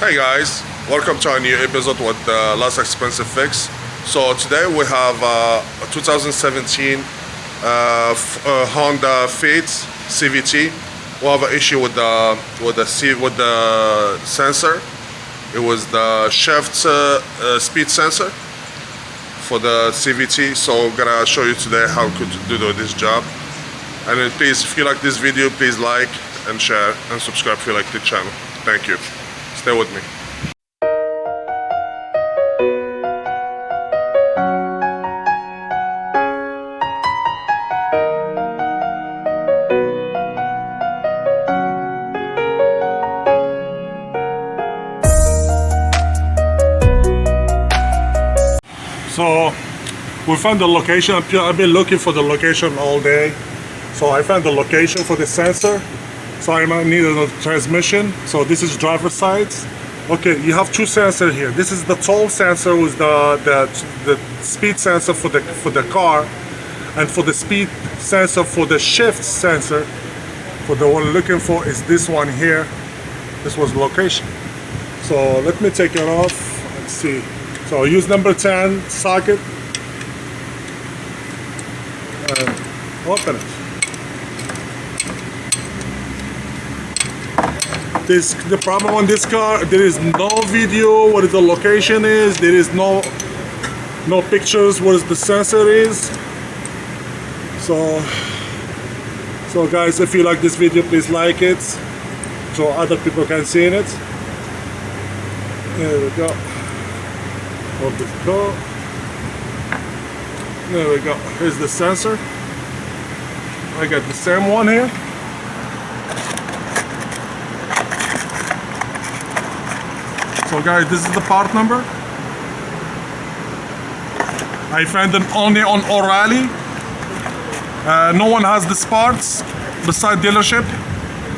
Hey guys, welcome to a new episode with the last expensive fix. So today we have a 2017 Honda Fit CVT. We have an issue with the sensor. It was the shift speed sensor for the CVT. So I'm gonna show you today how to do this job. And then please, if you like this video, please like and share and subscribe if you like the channel. Thank you. Stay with me. So we found the location. I've been looking for the location all day. So I found the location for the sensor. So I might need a transmission. So this is driver side. Okay, you have two sensors here. This is the toll sensor with the speed sensor for the car, and for the speed sensor for the shift sensor. For the one looking for is this one here. This was the location. So let me take it off and see. So use number 10 socket and open it. The problem on this car, there is no video what the location is. There is no pictures where the sensor is. So guys, if you like this video, please like it so other people can see it. There we go. Hold this car. There we go. Here's the sensor. I got the same one here. So guys, this is the part number. I found them only on O'Reilly. No one has these parts beside dealership,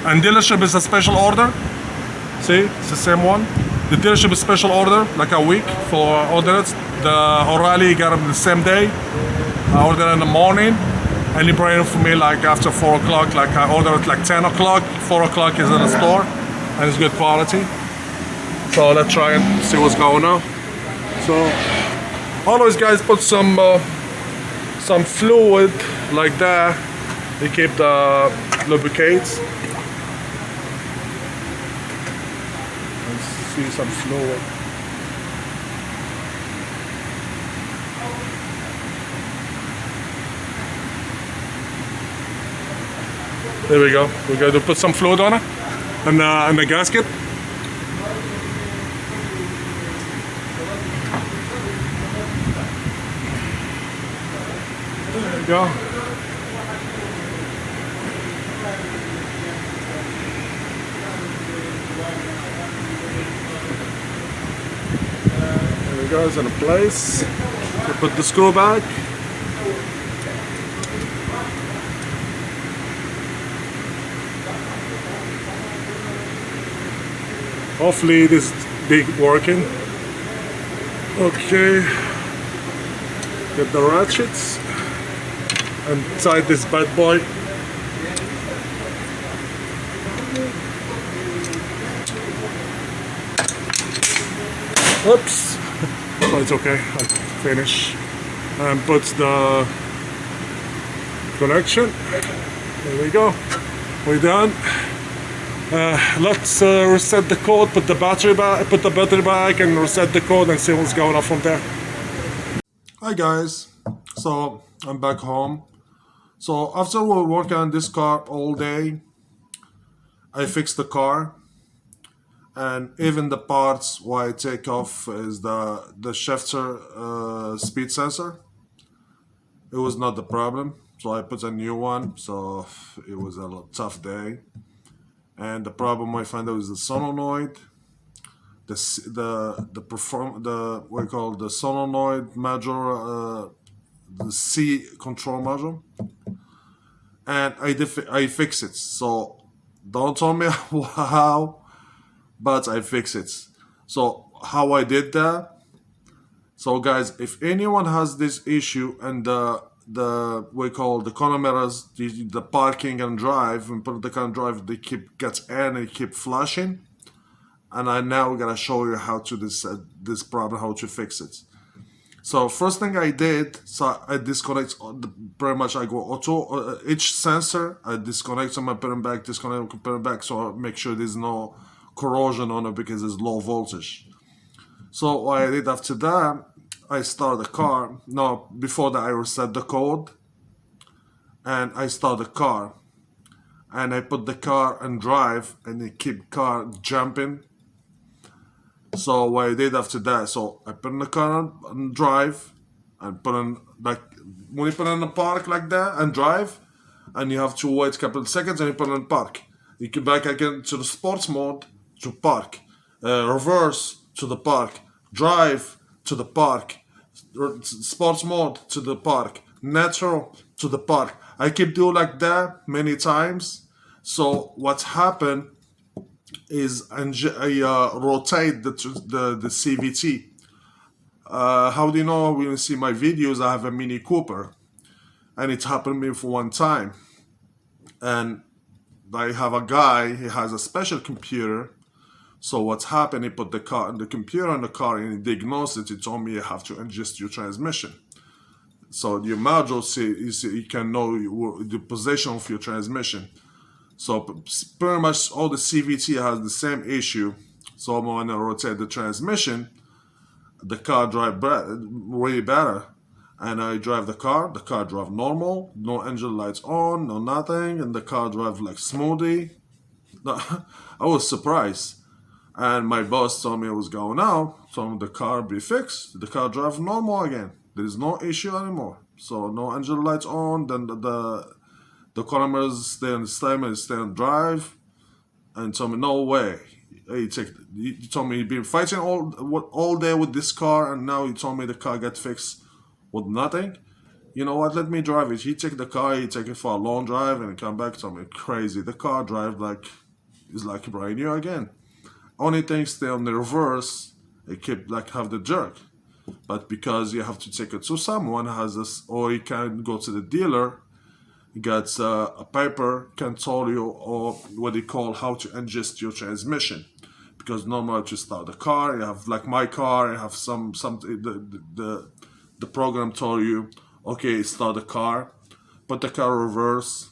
and dealership is a special order. See, it's the same one. The dealership is special order, like a week for orders. The O'Reilly got them the same day. I ordered in the morning, and he brought it for me like after 4 o'clock. Like I ordered it like 10 o'clock. 4 o'clock is in the store, and it's good quality. So let's try and see what's going on. So always guys put some fluid like that. They keep the lubricates. Let's see some fluid. There we go. We got to put some fluid on it and the gasket. Go. There we go, it's in place. We put the screw back. Hopefully this is working. Okay. Get the ratchets and tie this bad boy. Oops. Oh, it's okay. I finish and put the connection. There we go. We're done. Let's reset the code. Put the battery back, and reset the code and see what's going on from there. Hi guys. So I'm back home. So after we were working on this car all day, I fixed the car, and even the parts why I take off is the shifter speed sensor. It was not the problem, so I put a new one. So it was a tough day, and the problem I found out was the solenoid, what we call the solenoid module, the C control module. And I fix it. So don't tell me how, but I fix it. So how I did that? So guys, if anyone has this issue and the we call the chronometers, the parking and drive, and put the car and drive, they keep gets in and keep flashing. and now we're gonna show you how to this problem, how to fix it. So first thing I did, so I disconnect pretty much. I go auto each sensor. I disconnect them, I put them back, disconnect, put them back, so I make sure there's no corrosion on it because it's low voltage. So what I did after that, I start the car. No, before that I reset the code, and I start the car, and I put the car in drive, and it keep car jumping. So what I did after that, so I put in the car on drive, and put in, like, when you put in the park like that and drive, and you have to wait a couple of seconds, and you put in park. You come back again to the sports mode to park, reverse to the park, drive to the park, sports mode to the park, natural to the park. I keep doing like that many times. So what's happened is I rotate the CVT. How do you know? When you see my videos, I have a Mini Cooper, and it happened to me for one time. And I have a guy, he has a special computer. So what's happened, he put the computer on the car, and he diagnosed it. He told me you have to adjust your transmission. So your module, you can know the position of your transmission. So pretty much all the CVT has the same issue. So when I rotate the transmission, the car drive way better. And I drive the car drive normal, no engine lights on, no nothing, and the car drive like smoothie. I was surprised. And my boss told me it was going out, so the car be fixed, the car drive normal again. There is no issue anymore. So no engine lights on, then the columns stay on the stem and stay on drive. And told me, no way. He told me he'd been fighting all day with this car, and now he told me the car got fixed with nothing. You know what? Let me drive it. He take the car, he take it for a long drive, and come back. Told me crazy. The car drive is like brand new again. Only thing stay on the reverse. It keep have the jerk. But because you have to take it to someone has this, or you can go to the dealer, gets a paper, can tell you, or what they call how to adjust your transmission. Because normally to start the car, you have like my car, you have the program told you, okay, start the car, put the car reverse,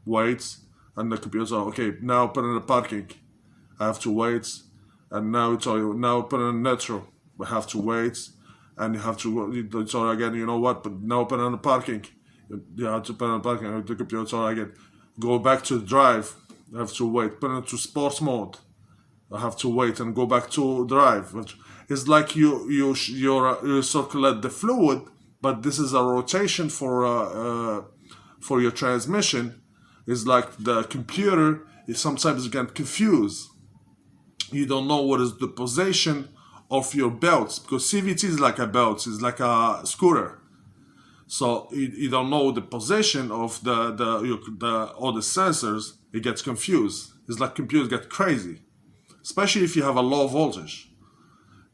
wait, and the computer, okay, now put in the parking. I have to wait, and now tell you, now put in neutral. We have to wait, and you have to tell again, you know what, but now put in the parking. You have to put in the parking, the computer tell again, go back to the drive. I have to wait, put it to sports mode. I have to wait and go back to drive. It's like you circulate the fluid, but this is a rotation for your transmission. It's like the computer is sometimes get confused. You don't know what is the position of your belts, because CVT is like a belt, it's like a scooter. So you don't know the position of all the sensors. It gets confused. It's like computers get crazy, especially if you have a low voltage.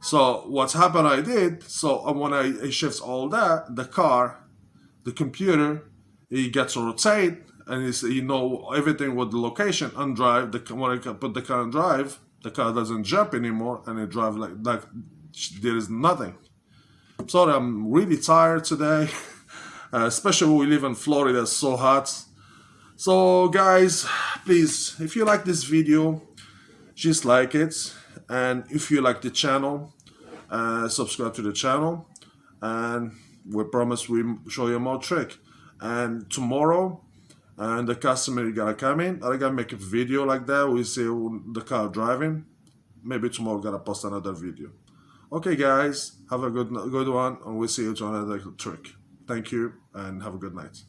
So what's happened I did, so when I shift all that, the computer, it gets to rotate, and you know everything with the location on drive. When I put the car on drive, the car doesn't jump anymore, and it drives like there is nothing. Sorry, I'm really tired today, especially when we live in Florida, it's so hot. So guys, please, if you like this video, just like it, and if you like the channel, subscribe to the channel, and we promise we show you more trick. And tomorrow, and the customer gonna come in, I'm gonna make a video like that. We see the car driving. Maybe tomorrow I'm gonna post another video. Okay guys, have a good one, and we'll see you to another trick. Thank you, and have a good night.